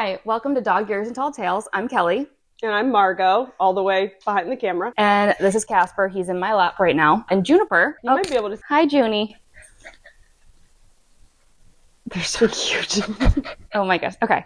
Hi, welcome to Dog Ears and Tall Tales. I'm Kellie. And I'm Margot, all the way behind the camera. And this is Casper. He's in my lap right now. And Juniper. You might be able to... Hi, Junie. They're so cute. Oh my gosh. Okay.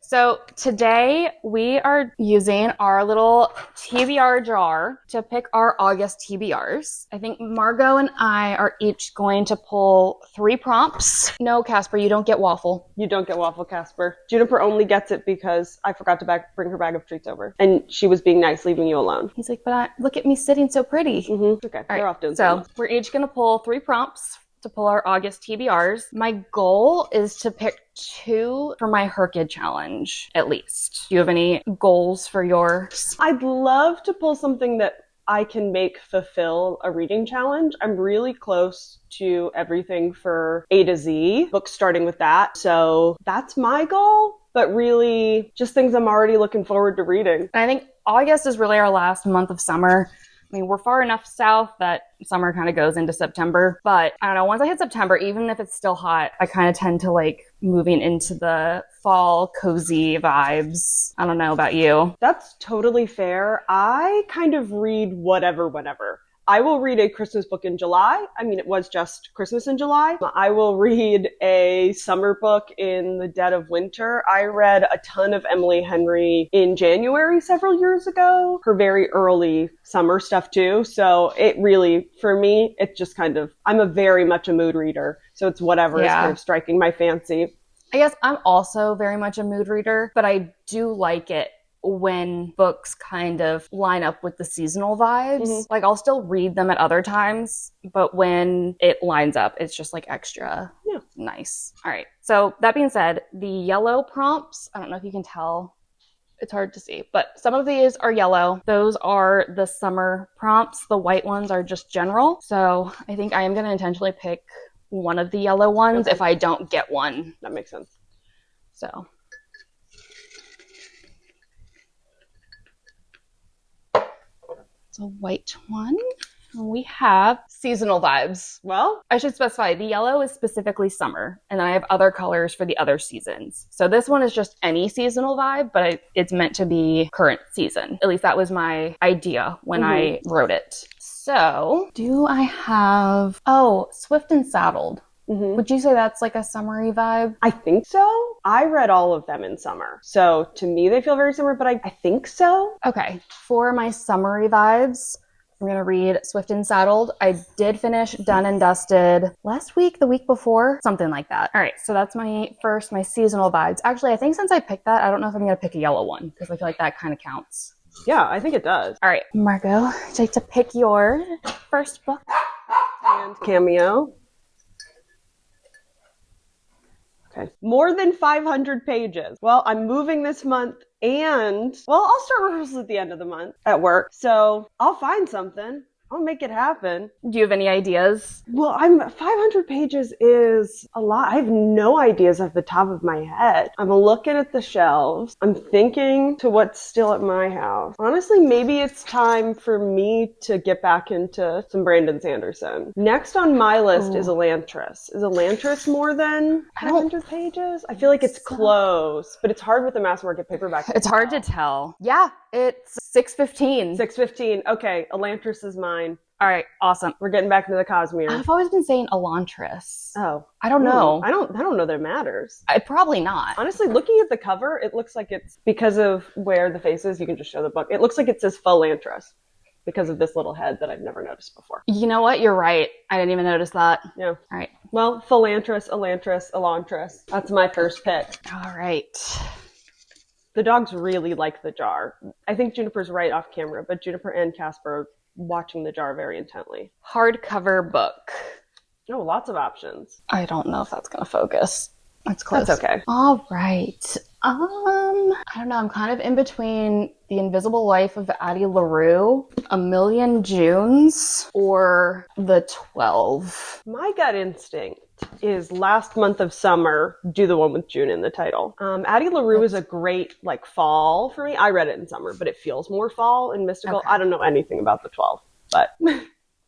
So today we are using our little TBR jar to pick our August TBRs. I think Margot and I are each going to pull 3 prompts. No, Casper, you don't get waffle. You don't get waffle, Casper. Juniper only gets it because I forgot to bring her bag of treats over. And she was being nice, leaving you alone. He's like, but look at me sitting so pretty. Mm-hmm. Okay, all they're right. off doing So something. we're each going to pull 3 prompts to pull our August TBRs. My goal is to pick 2 for my Herkid challenge, at least. Do you have any goals for yours? I'd love to pull something that I can make fulfill a reading challenge. I'm really close to everything for A to Z, books starting with that. So that's my goal, but really just things I'm already looking forward to reading. And I think August is really our last month of summer. I mean, we're far enough south that summer kind of goes into September. But I don't know, once I hit September, even if it's still hot, I kind of tend to like moving into the fall cozy vibes. I don't know about you. That's totally fair. I kind of read whatever, whenever. I will read a Christmas book in July. I mean, it was just Christmas in July. I will read a summer book in the dead of winter. I read a ton of Emily Henry in January several years ago, her very early summer stuff too. So it really, for me, it's just kind of, I'm very much a mood reader. So it's whatever is kind of striking my fancy. I guess I'm also very much a mood reader, but I do like it when books kind of line up with the seasonal vibes. Mm-hmm. Like I'll still read them at other times, but when it lines up, it's just like extra nice. All right. So that being said, the yellow prompts, I don't know if you can tell, it's hard to see, but some of these are yellow. Those are the summer prompts. The white ones are just general. So I think I am going to intentionally pick one of the yellow ones if I don't get one. That makes sense. So it's a white one. We have seasonal vibes. Well, I should specify the yellow is specifically summer, and then I have other colors for the other seasons. So this one is just any seasonal vibe, but it's meant to be current season. At least that was my idea when I wrote it. So do I have, Swift and Saddled. Mm-hmm. Would you say that's like a summery vibe? I think so. I read all of them in summer. So to me, they feel very summer, but I think so. Okay. For my summery vibes, I'm going to read Swift and Saddled. I did finish Done and Dusted last week, the week before, something like that. All right. So that's my seasonal vibes. Actually, I think since I picked that, I don't know if I'm going to pick a yellow one because I feel like that kind of counts. Yeah, I think it does. All right. Margot, would you like to pick your first book? And cameo. Okay. More than 500 pages. Well, I'm moving this month and, I'll start rehearsals at the end of the month at work. So I'll find something. I'll make it happen. Do you have any ideas? Well, 500 pages is a lot. I have no ideas off the top of my head. I'm looking at the shelves. I'm thinking to what's still at my house. Honestly, maybe it's time for me to get back into some Brandon Sanderson. Next on my list is Elantris. Is Elantris more than 500 pages? I feel like it's close, but it's hard with the mass market paperback. It's hard to tell. Yeah, it's 6:15. 6:15. Okay, Elantris is mine. All right, awesome. We're getting back into the Cosmere. I've always been saying Elantris. Oh. I don't know. I don't know that it matters. Probably not. Honestly, looking at the cover, it looks like it's, because of where the face is, you can just show the book. It looks like it says Elantris because of this little head that I've never noticed before. You know what? You're right. I didn't even notice that. Yeah. All right. Well, Elantris, Elantris. That's my first pick. All right. The dogs really like the jar. I think Juniper's right off camera, but Juniper and Casper are watching the jar very intently. Hardcover book. Oh, lots of options. I don't know if that's going to focus. That's close. That's okay. All right. I don't know. I'm kind of in between The Invisible Life of Addie Larue, A Million Junes, or The 12. My gut instinct is last month of summer, do the one with June in the title. Addie Larue is a great fall for me. I read it in summer, but it feels more fall and mystical. Okay. I don't know anything about the 12, but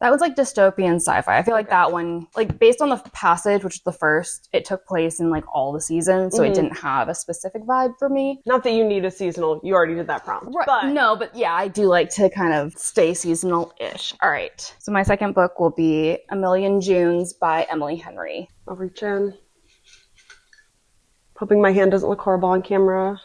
That was like dystopian sci-fi. I feel like that one, like based on the passage, which is the first, it took place in like all the seasons, so it didn't have a specific vibe for me. Not that you need a seasonal. You already did that prompt. Right. But No, but yeah, I do like to kind of stay seasonal-ish. All right. So my second book will be A Million Junes by Emily Henry. I'll reach in. Hoping my hand doesn't look horrible on camera,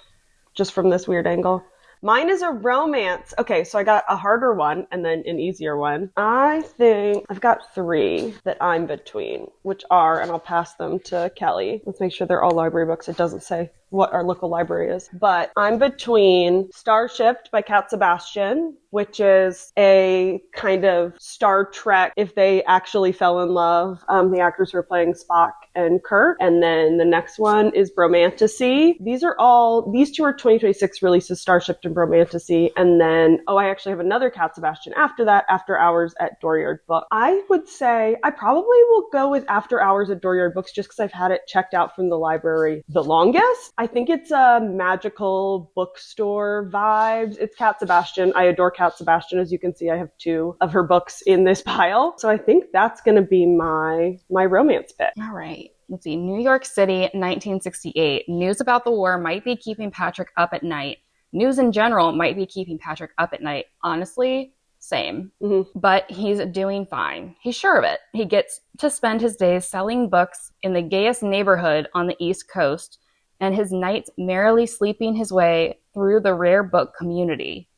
just from this weird angle. Mine is a romance. Okay, so I got a harder one and then an easier one. I think I've got 3 that I'm between, which are, and I'll pass them to Kellie. Let's make sure they're all library books. It doesn't say what our local library is. But I'm between Starshipped by Sebastian, which is a kind of Star Trek if they actually fell in love. The actors who are playing Spock and Kirk. And then the next one is Bromantasy. These 2 are 2026 releases, Starshipped and Bromantasy. And then, I actually have another Sebastian after that, After Hours at Dooryard Book. I would say I probably will go with After Hours at Dooryard Books just because I've had it checked out from the library the longest. I think it's a magical bookstore vibes. It's Sebastian. I adore Sebastian. As you can see, I have 2 of her books in this pile. So I think that's going to be my romance pick. All right. Let's see. New York City, 1968. News about the war might be keeping Patrick up at night. News in general might be keeping Patrick up at night. Honestly, same. But he's doing fine. He's sure of it. He gets to spend his days selling books in the gayest neighborhood on the East Coast, and his nights merrily sleeping his way through the rare book community.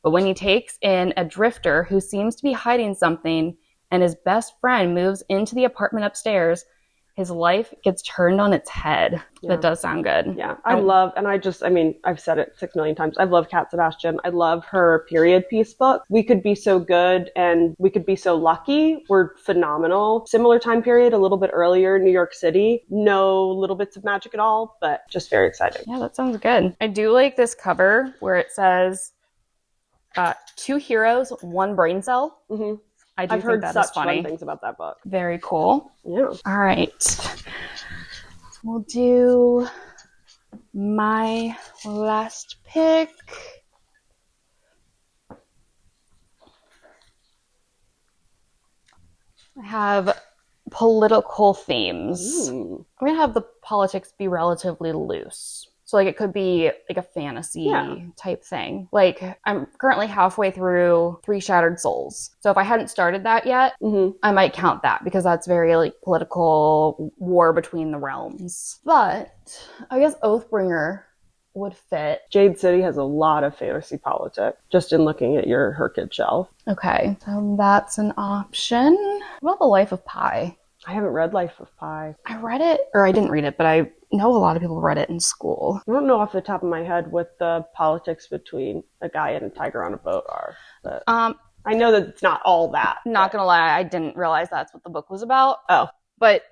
But when he takes in a drifter who seems to be hiding something and his best friend moves into the apartment upstairs, his life gets turned on its head. Yeah. That does sound good. Yeah, I've said it 6 million times. I love Sebastian. I love her period piece book. We Could Be So Good and We Could Be So Lucky were phenomenal. Similar time period, a little bit earlier, New York City. No little bits of magic at all, but just very exciting. Yeah, that sounds good. I do like this cover where it says 2 heroes, 1 brain cell. I've heard such fun things about that book. Very cool. Yeah. All right. We'll do my last pick. I have political themes. I'm going to have the politics be relatively loose. So like it could be like a fantasy type thing. Like I'm currently halfway through 3 Shattered Souls. So if I hadn't started that yet, I might count that because that's very like political war between the realms. But I guess Oathbringer would fit. Jade City has a lot of fantasy politics, just in looking at her kid shelf. Okay, so that's an option. What about The Life of Pi? I haven't read Life of Pi. I read it, or I didn't read it, but I know a lot of people read it in school. I don't know off the top of my head what the politics between a guy and a tiger on a boat are. But I know that it's not all that. Not gonna lie, I didn't realize that's what the book was about. Oh. But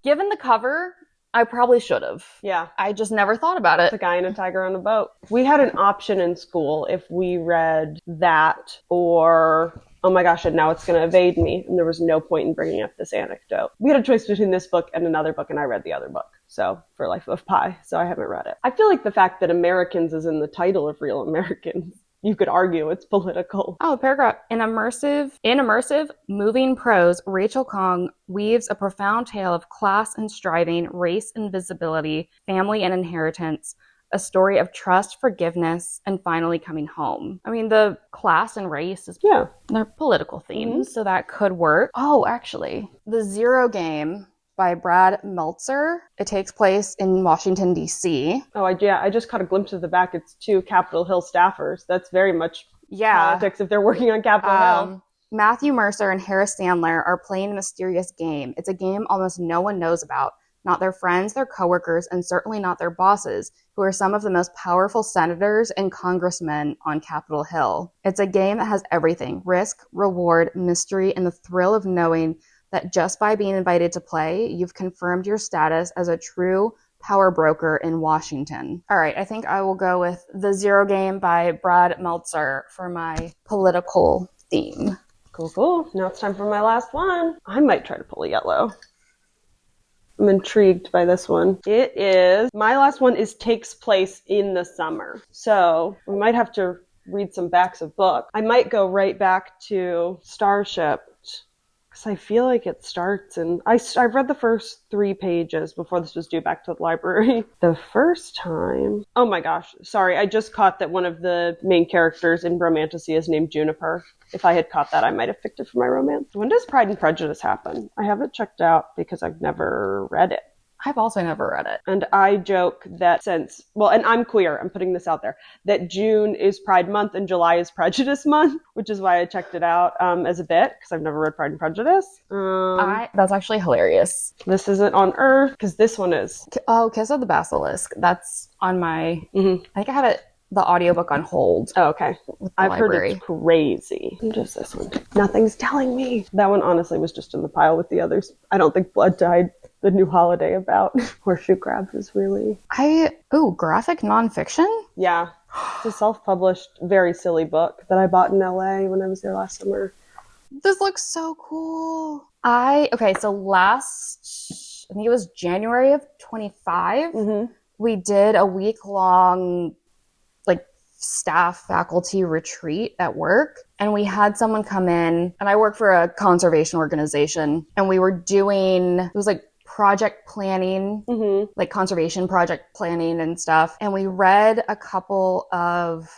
given the cover, I probably should have. Yeah. I just never thought about it. The guy and a tiger on a boat. We had an option in school if we read that or... Oh my gosh, and now it's going to evade me. And there was no point in bringing up this anecdote. We had a choice between this book and another book, and I read the other book. So, for Life of Pi. So I haven't read it. I feel like the fact that Americans is in the title of Real Americans, you could argue it's political. Oh, paragraph. In immersive, moving prose, Rachel Khong weaves a profound tale of class and striving, race and visibility, family and inheritance, a story of trust, forgiveness, and finally coming home. I mean, the class and race is they're political themes, so that could work. Oh, actually, The Zero Game by Brad Meltzer. It takes place in Washington, D.C. Oh, I just caught a glimpse of the back. It's 2 Capitol Hill staffers. That's very much politics if they're working on Capitol Hill. Matthew Mercer and Harris Sandler are playing a mysterious game. It's a game almost no one knows about. Not their friends, their coworkers, and certainly not their bosses, who are some of the most powerful senators and congressmen on Capitol Hill. It's a game that has everything: risk, reward, mystery, and the thrill of knowing that just by being invited to play, you've confirmed your status as a true power broker in Washington. All right, I think I will go with The Zero Game by Brad Meltzer for my political theme. Cool. Now it's time for my last one. I might try to pull a yellow. I'm intrigued by this one. My last one takes place in the summer. So we might have to read some backs of books. I might go right back to Starship, because I feel like it starts, and I've read the first 3 pages before this was due back to the library. The first time, oh my gosh, sorry, I just caught that one of the main characters in Bromantasy is named Juniper. If I had caught that, I might have picked it for my romance. When does Pride and Prejudice happen? I haven't checked out because I've never read it. I've also never read it. And I joke that and I'm queer, I'm putting this out there, that June is Pride Month and July is Prejudice Month, which is why I checked it out as a bit, because I've never read Pride and Prejudice. That's actually hilarious. This isn't on Earth, because this one is. Oh, Kiss of the Basilisk. That's on my... I think I had the audiobook on hold. Oh, okay. I've heard it's crazy. Just this one. Nothing's telling me. That one honestly was just in the pile with the others. I don't think Blood Tide, the new holiday about horseshoe crabs, is really... graphic nonfiction? Yeah. It's a self-published, very silly book that I bought in LA when I was there last summer. This looks so cool. So last, I think it was January of 25, we did a week-long staff faculty retreat at work, and we had someone come in, and I work for a conservation organization, and we were doing, it was project planning, conservation project planning and stuff, and we read a couple of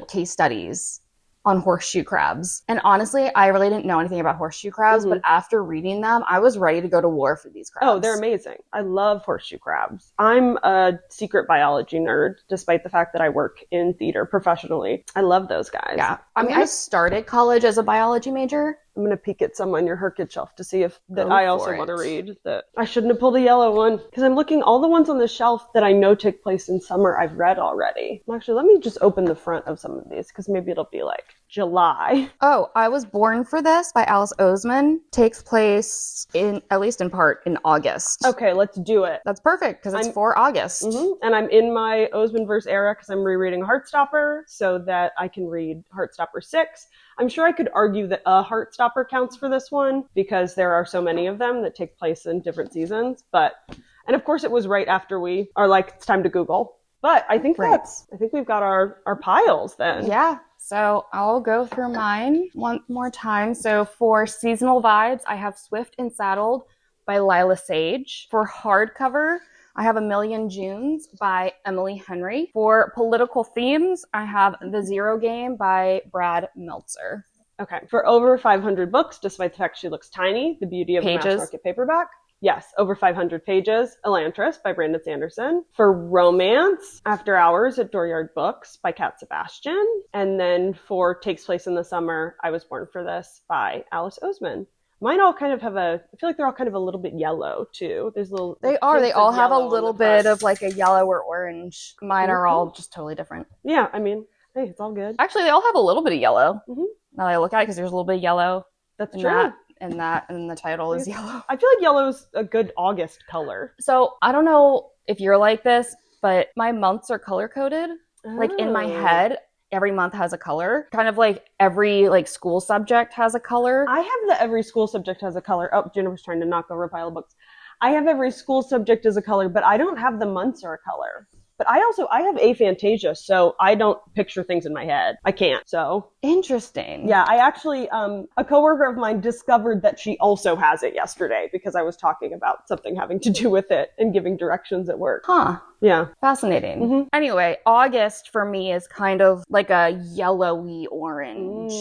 case studies on horseshoe crabs. And honestly, I really didn't know anything about horseshoe crabs, but after reading them, I was ready to go to war for these crabs. Oh, they're amazing. I love horseshoe crabs. I'm a secret biology nerd, despite the fact that I work in theater professionally. I love those guys. Yeah. I started college as a biology major. I'm going to peek at some on your Herkit shelf to see if that I also want to read. That I shouldn't have pulled a yellow one, because I'm looking, all the ones on the shelf that I know take place in summer I've read already. Actually, let me just open the front of some of these, because maybe it'll be July. Oh, I Was Born for This by Alice Oseman takes place at least in part, in August. Okay, let's do it. That's perfect, because it's for August. And I'm in my Oseman-verse era, because I'm rereading Heartstopper, so that I can read Heartstopper 6. I'm sure I could argue that a Heartstopper counts for this one, because there are so many of them that take place in different seasons. And of course it was right after we are it's time to Google. But I think I think we've got our piles then. Yeah. So I'll go through mine one more time. So for seasonal vibes, I have Swift and Saddled by Lyla Sage. For hardcover, I have A Million Junes by Emily Henry. For political themes, I have The Zero Game by Brad Meltzer. Okay. For over 500 books, despite the fact she looks tiny, the beauty of a mass market paperback. Yes, over 500 pages. Elantris by Brandon Sanderson. For romance, After Hours at Dooryard Books by Sebastian. And then for Takes Place in the Summer, I Was Born for This by Alice Oseman. Mine all kind of have I feel like they're all kind of a little bit yellow too. There's little. They all have a little bit of a yellow or orange. Mine are all just totally different. Yeah, I mean, hey, it's all good. Actually, they all have a little bit of yellow. Now that I look at it, because there's a little bit of yellow. That's true. And the title is yellow. I feel like yellow's a good August color. So I don't know if you're like this, but my months are color coded. In my head, every month has a color. Kind of every school subject has a color. I have the every school subject has a color. Oh, Juniper's trying to knock over a pile of books. I have every school subject as a color, but I don't have the months are a color. But I have aphantasia, so I don't picture things in my head. I can't, so. Interesting. Yeah, I actually, a coworker of mine discovered that she also has it yesterday, because I was talking about something having to do with it and giving directions at work. Huh. Yeah. Fascinating. Anyway, August for me is kind of like a yellowy orange.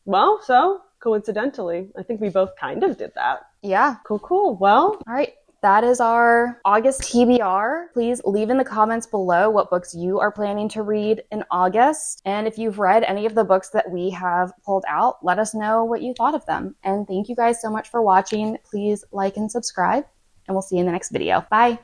Well, so coincidentally, I think we both kind of did that. Yeah. Cool. Well. All right. That is our August TBR. Please leave in the comments below what books you are planning to read in August. And if you've read any of the books that we have pulled out, let us know what you thought of them. And thank you guys so much for watching. Please like and subscribe, and we'll see you in the next video. Bye.